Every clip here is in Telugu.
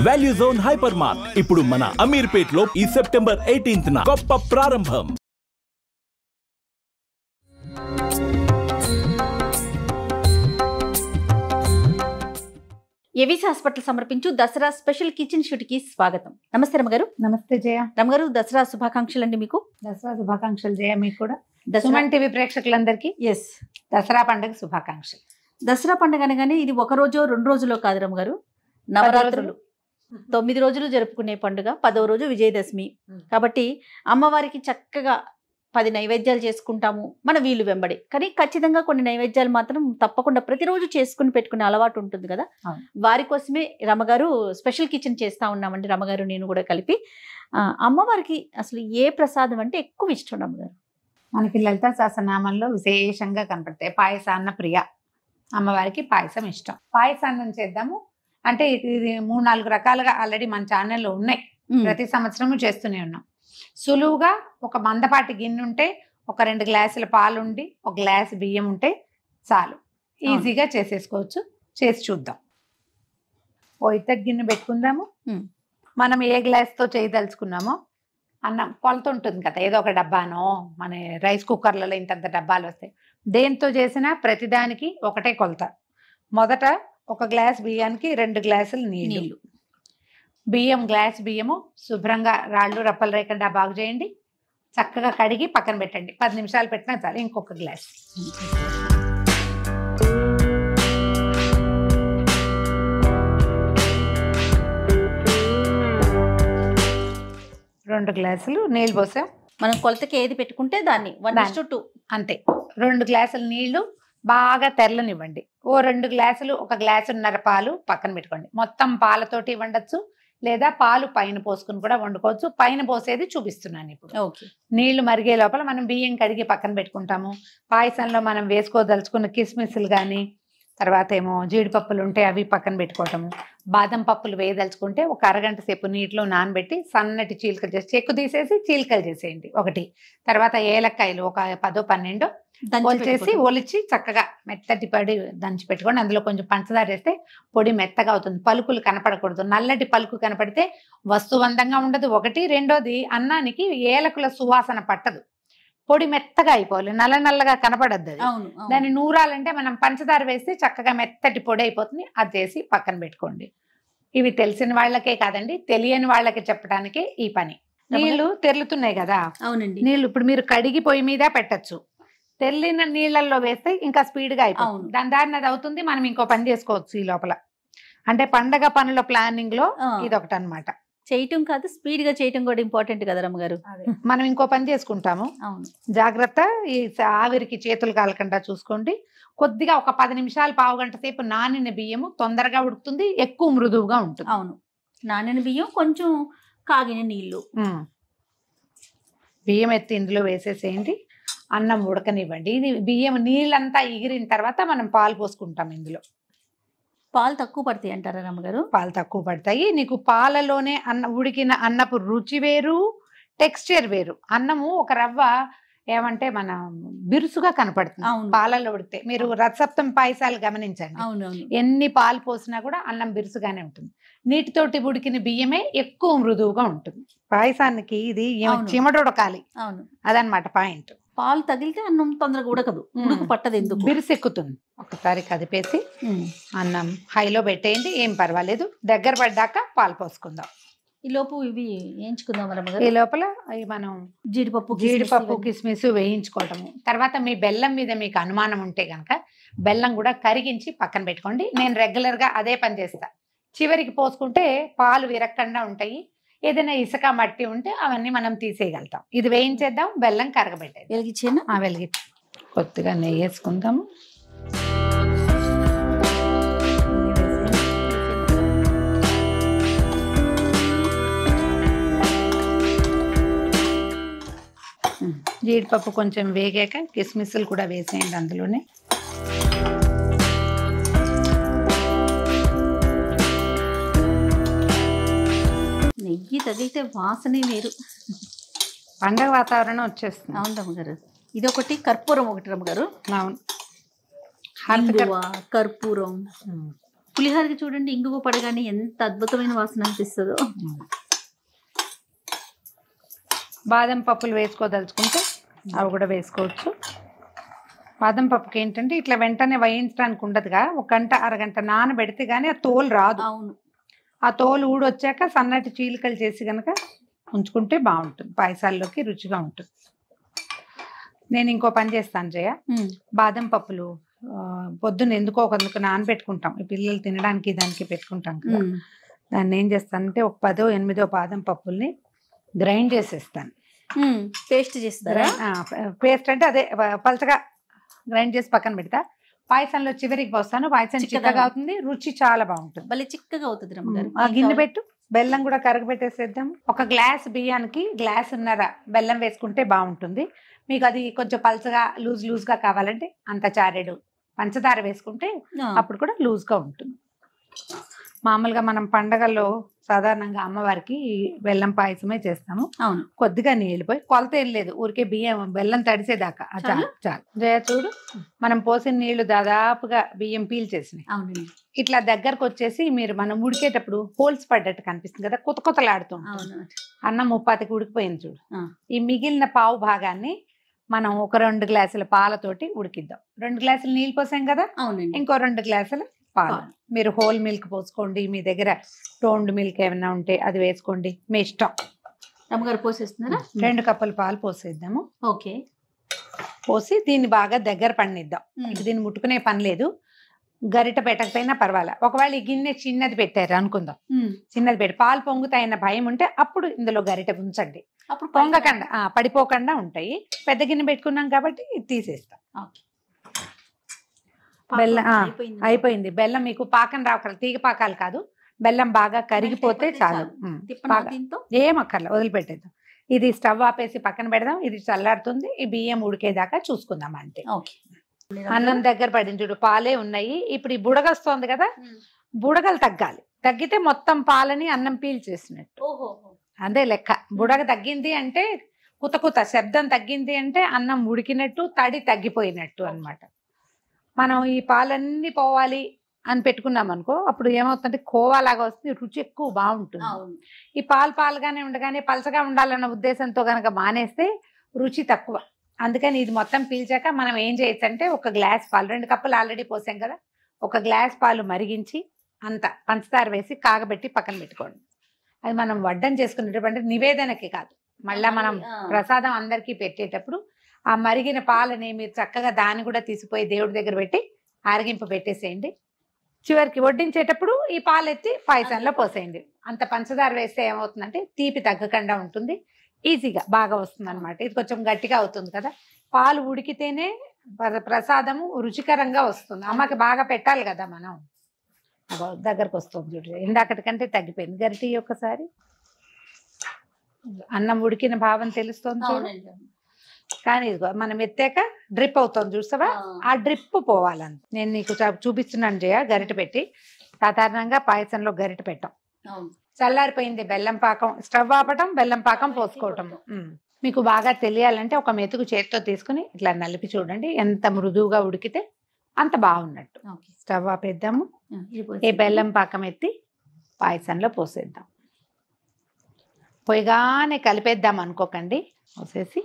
వాల్యూ జోన్ హైపర్ మార్ట్ ఇప్పుడు మన అమీర్పేట్ లో ఈ సెప్టెంబర్ 18న గొప్ప ప్రారంభం. ఏవిస్ హాస్పిటల్ సమర్పించు దసరా స్పెషల్ కిచెన్ షూట్ కి స్వాగతం. నమస్తే రమగారు. నమస్తే జయ. రమగారు, దసరా శుభాకాంక్షలు అండి. మీకు దసరా శుభాకాంక్షలు జయ. మీకు కూడా సుమన్ టీవీ ప్రేక్షకులందరికీ ఎస్ దసరా పండుగ శుభాకాంక్షలు. దసరా పండుగ అనగానే ఇది ఒక రోజు 2 రోజులో కాదు రమగారు, నవరాత్రులు 9 రోజులు జరుపుకునే పండుగ. 10వ రోజు విజయదశమి. కాబట్టి అమ్మవారికి చక్కగా 10 నైవేద్యాలు చేసుకుంటాము మన వీలు వెంబడి. కానీ ఖచ్చితంగా కొన్ని నైవేద్యాలు మాత్రం తప్పకుండా ప్రతిరోజు చేసుకుని పెట్టుకునే అలవాటు ఉంటుంది కదా. వారి కోసమే రమగారు స్పెషల్ కిచెన్ చేస్తా ఉన్నామండి. రమగారు నేను కూడా కలిపి. అమ్మవారికి అసలు ఏ ప్రసాదం అంటే ఎక్కువ ఇష్టం రమగారు? మనకి లలితా సహస్రనామంలో విశేషంగా కనపడతాయి. పాయసాన్న ప్రియ. అమ్మవారికి పాయసం ఇష్టం. పాయసాన్నం చేద్దాము అంటే ఇది 3-4 రకాలుగా ఆల్రెడీ మన ఛానల్లో ఉన్నాయి. ప్రతి సంవత్సరము చేస్తూనే ఉన్నాం. సులువుగా ఒక మందపాటి గిన్నె ఉంటే, ఒక 2 గ్లాసుల పాలు ఉండి, 1 గ్లాసు బియ్యం ఉంటే చాలు. ఈజీగా చేసేసుకోవచ్చు. చేసి చూద్దాం. ఓ ఇత్తడి గిన్నె పెట్టుకుందాము. మనం ఏ గ్లాస్తో చేయదలుచుకున్నామో అన్నం కొలత ఉంటుంది కదా. ఏదో ఒక డబ్బానో, మన రైస్ కుక్కర్లలో ఇంతంత డబ్బాలు వస్తాయి. దేంతో చేసినా ప్రతిదానికి ఒకటే కొలత. మొదట 1 గ్లాస్ బియ్యానికి 2 గ్లాసులు నీళ్ళు. గ్లాస్ బియ్యము శుభ్రంగా రాళ్ళు రప్పలు రేకుండా బాగు చేయండి. చక్కగా కడిగి పక్కన పెట్టండి. 10 నిమిషాలు పెట్టినా చాలు. ఇంకొక గ్లాస్. 2 గ్లాసులు నీళ్ళు పోసాం. మనం కొలతకి ఏది పెట్టుకుంటే దాన్ని 1:2 అంతే. 2 గ్లాసులు నీళ్లు బాగా తెరలనివ్వండి. ఓ 2 గ్లాసులు 1 గ్లాసున్నర పాలు పక్కన పెట్టుకోండి. మొత్తం పాలతోటి వండొచ్చు, లేదా పాలు పైన పోసుకుని కూడా వండుకోవచ్చు. పైన పోసేది చూపిస్తున్నాను ఇప్పుడు. నీళ్లు మరిగే లోపల మనం బియ్యం కడిగి పక్కన పెట్టుకుంటాము. పాయసంలో మనం వేసుకోదలుచుకున్న కిస్మిస్లు కానీ, తర్వాత ఏమో జీడిపప్పులు ఉంటే అవి పక్కన పెట్టుకోవటము. బాదం పప్పులు వేయదలుచుకుంటే ఒక అరగంట సేపు నీటిలో నానబెట్టి సన్నటి చీలికలు చేసి చెక్కు తీసేసి చీలికలు చేసేయండి ఒకటి. తర్వాత ఏలక్కాయలు ఒక 10-12 ఒలిచేసి ఒలిచి చక్కగా మెత్తటి పడి దంచి పెట్టుకోండి. అందులో కొంచెం పంచదార వేస్తే పొడి మెత్తగా అవుతుంది. పలుకులు కనపడకూడదు. నల్లటి పలుకు కనపడితే వస్తువందంగా ఉండదు ఒకటి. రెండోది అన్నానికి ఏలకుల సువాసన పట్టదు. పొడి మెత్తగా అయిపోవాలి. నల్లగా కనపడద్దు. దాన్ని నూరాలంటే మనం పంచదార వేస్తే చక్కగా మెత్తటి పొడి అయిపోతుంది. అది చేసి పక్కన పెట్టుకోండి. ఇవి తెలిసిన వాళ్ళకే కాదండి, తెలియని వాళ్ళకి చెప్పడానికే ఈ పని. నీళ్లు తెరులుతున్నాయి కదా. అవునండి. నీళ్లు ఇప్పుడు మీరు కడిగి పొయ్యి మీద పెట్టచ్చు. తెల్లిన నీళ్ళల్లో వేస్తే ఇంకా స్పీడ్గా అయిపోతుంది. దాని దారిని అది అవుతుంది. మనం ఇంకో పని చేసుకోవచ్చు ఈ లోపల. అంటే పండగ పనుల ప్లానింగ్ లో ఇదొకటి అన్నమాట. చేయటం కాదు, స్పీడ్ గా చేయటం కూడా ఇంపార్టెంట్ కదా రమ్మగారు. మనం ఇంకో పని చేసుకుంటాము. జాగ్రత్త, ఈ ఆవిరికి చేతులు కాలకుండా చూసుకోండి. కొద్దిగా ఒక 10 నిమిషాలు, పావు గంట సేపు నానిన బియ్యము తొందరగా ఉడుకుతుంది, ఎక్కువ మృదువుగా ఉంటుంది. అవును, నానిన బియ్యం, కొంచెం కాగిన నీళ్లు. బియ్యం ఎత్తి ఇందులో వేసేసేయండి. అన్నం ఉడకనివ్వండి. ఇది బియ్యం నీళ్ళంతా ఎగిరిన తర్వాత మనం పాలు పోసుకుంటాం. ఇందులో పాలు తక్కువ పడతాయి అంటారా రమ్మగారు? పాలు తక్కువ పడతాయి. నీకు పాలలోనే ఉడికిన అన్నపు రుచి వేరు, టెక్స్చర్ వేరు. అన్నము ఒక రవ్వ ఏమంటే మన బిరుసుగా కనపడుతుంది పాలలో ఉడికితే. మీరు రసప్తం పాయసాలు గమనించండి. ఎన్ని పాలు పోసినా కూడా అన్నం బిరుసుగానే ఉంటుంది. నీటితోటి ఉడికిన బియ్యమే ఎక్కువ మృదువుగా ఉంటుంది. పాయసానికి ఇది చిమడొడకాలి. అదనమాట పాయింట్. పాలు తగిలితే అన్నం తొందరగా ఉడకదు, ఉడుకు పట్టదు. ఎందుకు? బిరుసెక్కుతుంది. ఒకసారి కదిపేసి అన్నం హైలో పెట్టేయండి. ఏం పర్వాలేదు. దగ్గర పడ్డాక పాలు పోసుకుందాం. ఈ లోపు ఇవి వేయించుకుందాం. ఈ లోపల మనం జీడిపప్పు కిస్మిస్ వేయించుకోవటము. తర్వాత మీ బెల్లం మీద మీకు అనుమానం ఉంటే కనుక బెల్లం కూడా కరిగించి పక్కన పెట్టుకోండి. నేను రెగ్యులర్గా అదే పని చేస్తా. చివరికి పోసుకుంటే పాలు విరక్కుండా ఉంటాయి. ఏదైనా ఇసుక మట్టి ఉంటే అవన్నీ మనం తీసేయగలుగుతాం. ఇది వేయించేద్దాం. బెల్లం కరగబెట్టేది. వెలిగించేనా? వెలిగించి కొద్దిగా నెయ్యి వేసుకుందాము. జీడిపప్పు కొంచెం వేగాక కిస్మిస్లు కూడా వేసేయండి అందులోనే. నెయ్యి తగిలితే వాసనే వేరు. పండగ వాతావరణం వచ్చేస్తుంది. అవును రమ్మగారు. ఇది ఒకటి, కర్పూరం ఒకటి రమ్మగారు. అవును, కర్పూరం. పులిహోరకి చూడండి ఇంగువ పడగానే ఎంత అద్భుతమైన వాసన అనిపిస్తుందో. బాదం పప్పులు వేసుకోదలుచుకుంటే అవి కూడా వేసుకోవచ్చు. బాదం పప్పుకి ఏంటంటే ఇట్లా వెంటనే వేయించడానికి ఉండదుగా, 1 గంట అరగంట నానబెడితే కానీ ఆ తోలు రాదు. అవును, ఆ తోలు ఊడొచ్చాక సన్నటి చీలికలు చేసి కనుక ఉంచుకుంటే బాగుంటుంది, పాయసాల్లోకి రుచిగా ఉంటుంది. నేను ఇంకో పని చేస్తాను జయ, బాదం పప్పులు పొద్దున్న ఎందుకో ఒకరికి నానబెట్టుకుంటాం, ఈ పిల్లలు తినడానికి దానికి పెట్టుకుంటాం కదా. దాన్ని ఏం చేస్తానంటే ఒక 10 8 బాదం పప్పుల్ని గ్రైండ్ చేసేస్తాను. పేస్ట్ చేస్తారా? పేస్ట్ అంటే అదే పలచగా గ్రైండ్ చేసి పక్కన పెడతా. పాయసంలో చివరికి పోస్తాను, పాయసం చిక్కగా అవుతుంది, రుచి చాలా బాగుంటుంది. మళ్ళీ చిక్కగా అవుతుంది రమ్మగారు. ఆ గిన్నె పెట్టు, బెల్లం కూడా కరగబెట్టేసేద్దాం. 1 గ్లాస్ బియ్యానికి 1.5 గ్లాసున్నర బెల్లం వేసుకుంటే బాగుంటుంది. మీకు అది కొంచెం పలచగా లూజ్గా కావాలంటే అంత చారెడు పంచదార వేసుకుంటే అప్పుడు కూడా లూజ్గా ఉంటుంది. మామూలుగా మనం పండగల్లో సాధారణంగా అమ్మవారికి బెల్లం పాయసమే చేస్తాము. అవును, కొద్దిగా నీళ్ళు పోయి, కొలత ఏం లేదు, ఊరికే బెల్లం తడిసేదాకా చాలు. జయ చూడు, మనం పోసిన నీళ్లు దాదాపుగా బియ్యం పీల్చేసినాయి. అవునండి. ఇట్లా దగ్గరకు వచ్చేసి మనం ఉడికేటప్పుడు హోల్స్ పడ్డట్టు కనిపిస్తుంది కదా, కొతలాడుతుంది. అన్నం 30కి ఉడికిపోయింది చూడు. ఈ మిగిలిన పావు భాగాన్ని మనం ఒక 2 గ్లాసుల పాలతోటి ఉడికిద్దాం. 2 గ్లాసులు నీళ్ళు పోసాం కదా, అవునండి, ఇంకో 2 గ్లాసులు పాలు. మీరు హోల్ మిల్క్ పోసుకోండి, మీ దగ్గర టోన్డ్ మిల్క్ ఏమైనా ఉంటే అది వేసుకోండి, మీ ఇష్టం. అమ్మగారు పోసేస్తున్నారా? 2 కప్పుల పాలు పోసేద్దాము. ఓకే, పోసి దీన్ని బాగా దగ్గర పడినిద్దాం. దీన్ని ముట్టుకునే పని లేదు, గరిట పెట్టకపోయినా పర్వాలే. ఒకవేళ ఈ గిన్నె చిన్నది పెట్టారు అనుకుందాం, చిన్నది పెట్టి పాలు పొంగుతాయన్న భయం ఉంటే అప్పుడు ఇందులో గరిట ఉంచండి, అప్పుడు పొంగకుండా పడిపోకుండా ఉంటాయి. పెద్ద గిన్నె పెట్టుకున్నాం కాబట్టి తీసేస్తాం. బెల్లం అయిపోయింది. బెల్లం మీకు పాకం రావక్కర్లేదు, తీగ పాకాలు కాదు, బెల్లం బాగా కరిగిపోతే చాలు. ఏమక్కర్లే, వదిలిపెట్టేద్దాం. ఇది స్టవ్ ఆపేసి పక్కన పెడదాం, ఇది చల్లారుతుంది. ఈ బియ్యం ఉడికేదాకా చూసుకుందాం అంతే. అన్నం దగ్గర పడింది చూడు, పాలే ఉన్నాయి. ఇప్పుడు ఈ బుడగ వస్తుంది కదా, బుడగలు తగ్గాలి. తగ్గితే మొత్తం పాలని అన్నం పీల్చేసినట్టు, అదే లెక్క. బుడగ తగ్గింది అంటే కుత శబ్దం తగ్గింది అంటే అన్నం ఉడికినట్టు, తడి తగ్గిపోయినట్టు అన్నమాట. మనం ఈ పాలన్నీ పోవాలి అని పెట్టుకున్నాం అనుకో, అప్పుడు ఏమవుతుందంటే కోవాలాగా వస్తుంది, రుచి ఎక్కువ బాగుంటుంది. ఈ పాలుగానే ఉండగానే పలచగా ఉండాలన్న ఉద్దేశంతో కనుక మానేస్తే రుచి తక్కువ. అందుకని ఇది మొత్తం పీల్చాక మనం ఏం చేయొచ్చు అంటే 1 గ్లాస్ పాలు, 2 కప్పులు ఆల్రెడీ పోసాం కదా, 1 గ్లాస్ పాలు మరిగించి అంత పంచదార వేసి కాగబెట్టి పక్కన పెట్టుకోండి. అది మనం వడ్డం చేసుకునేటప్పుడు నివేదనకి కాదు, మళ్ళీ మనం ప్రసాదం అందరికీ పెట్టేటప్పుడు ఆ మరిగిన పాలని మీరు చక్కగా దాన్ని కూడా తీసిపోయి దేవుడి దగ్గర పెట్టి ఆరగింపు పెట్టేసేయండి. చివరికి వడ్డించేటప్పుడు ఈ పాలు ఎత్తి పాయసంలో పోసేయండి. అంత పంచదార వేస్తే ఏమవుతుందంటే తీపి తగ్గకుండా ఉంటుంది, ఈజీగా బాగా వస్తుంది అనమాట. ఇది కొంచెం గట్టిగా అవుతుంది కదా, పాలు ఉడికితేనే ప్రసాదము రుచికరంగా వస్తుంది. అమ్మకి బాగా పెట్టాలి కదా మనం. దగ్గరకు వస్తుంది చూడు, ఇందాకటి కంటే తగ్గిపోయింది. గరిటి ఒకసారి అన్నం ఉడికిన భావం తెలుస్తుంది చూడండి. కానీ ఇదిగో మనం ఎత్తాక డ్రిప్ అవుతుంది చూసావా, ఆ డ్రిప్ పోవాలని నేను నీకు చూపిస్తున్నాను జయ. గరిట పెట్టి సాధారణంగా పాయసంలో గరిట పెట్టాం. చల్లారిపోయింది బెల్లం పాకం, స్టవ్ ఆపటం, బెల్లం పాకం పోసుకోవటం. మీకు బాగా తెలియాలంటే ఒక మెతుకు చేతితో తీసుకుని ఇట్లా నలిపి చూడండి, ఎంత మృదువుగా ఉడికితే అంత బాగున్నట్టు. స్టవ్ ఆపేద్దాము, ఈ బెల్లం పాకం ఎత్తి పాయసంలో పోసేద్దాం. పొయ్యిగానే కలిపేద్దాం అనుకోకండి, పోసేసి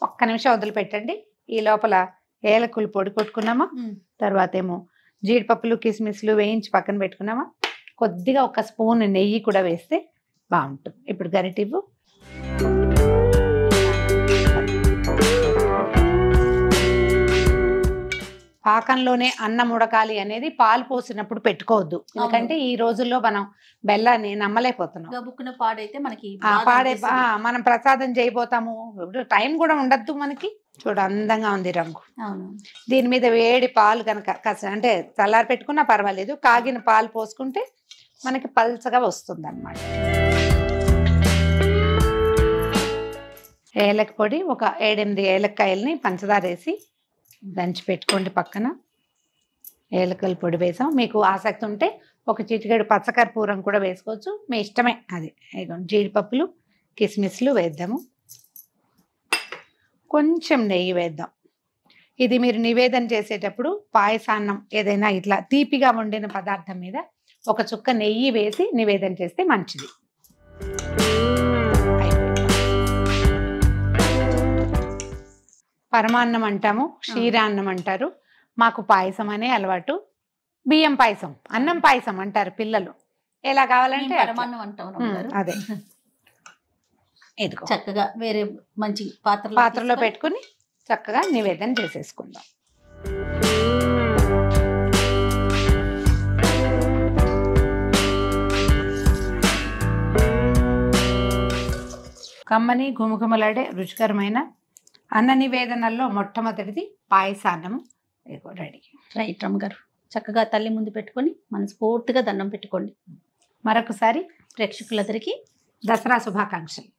1 నిమిషం వదిలిపెట్టండి. ఈ లోపల ఏలకులు పొడి కొట్టుకున్నామా, తర్వాత ఏమో జీడిపప్పులు కిస్మిస్లు వేయించి పక్కన పెట్టుకున్నామా, కొద్దిగా 1 స్పూన్ నెయ్యి కూడా వేస్తే బాగుంటుంది. ఇప్పుడు గరిటివ్వు. పాకంలోనే అన్నం ఉడకాలి అనేది పాలు పోసినప్పుడు పెట్టుకోవద్దు, ఎందుకంటే ఈ రోజుల్లో మనం బెల్లాన్ని నమ్మలేకపోతున్నాం. పాడైతే మనకి మనం ప్రసాదం చేయబోతాము, టైం కూడా ఉండద్దు మనకి. చూడు అందంగా ఉంది రంగు. దీని మీద వేడి పాలు కనుక అంటే చల్లారి పెట్టుకున్నా పర్వాలేదు, కాగిన పాలు పోసుకుంటే మనకి పల్చగా వస్తుంది అన్నమాట. ఏలక పొడి 7-8 ఏలక్కాయలని పంచదార వేసి దంచి పెట్టుకోండి పక్కన. ఏలకల పొడి వేసాం. మీకు ఆసక్తి ఉంటే 1 చిటికెడు పచ్చకర్పూరం కూడా వేసుకోవచ్చు, మీ ఇష్టమే. అది జీడిపప్పులు కిస్మిస్లు వేద్దాము, కొంచెం నెయ్యి వేద్దాం. ఇది మీరు నివేదన చేసేటప్పుడు పాయసాన్నం ఏదైనా ఇట్లా తీపిగా వండిన పదార్థం మీద ఒక చుక్క నెయ్యి వేసి నివేదన చేస్తే మంచిది. పరమాన్నం అంటాము, క్షీరాన్నం అంటారు. మాకు పాయసం అనే అలవాటు. బియ్యం పాయసం, అన్నం పాయసం అంటారు పిల్లలు. ఎలా కావాలంటే అట్లా. పరమాన్నం అంటాం రమ్మగారు. అదే ఇదిగో చక్కగా వేరే మంచి పాత్రలో తీసుకొని పెట్టుకుని చక్కగా నివేదన చేసేసుకుందాం. కమ్మని గుమగుమలాడే రుచికరమైన అన్న నివేదనల్లో మొట్టమొదటిది పాయసాన్నము. ఇదిగో రెడీ. రైట్ రమ్మగారు. చక్కగా తల్లి ముందు పెట్టుకొని మనస్ఫూర్తిగా దండం పెట్టుకోండి. మరొకసారి ప్రేక్షకులందరికీ దసరా శుభాకాంక్షలు.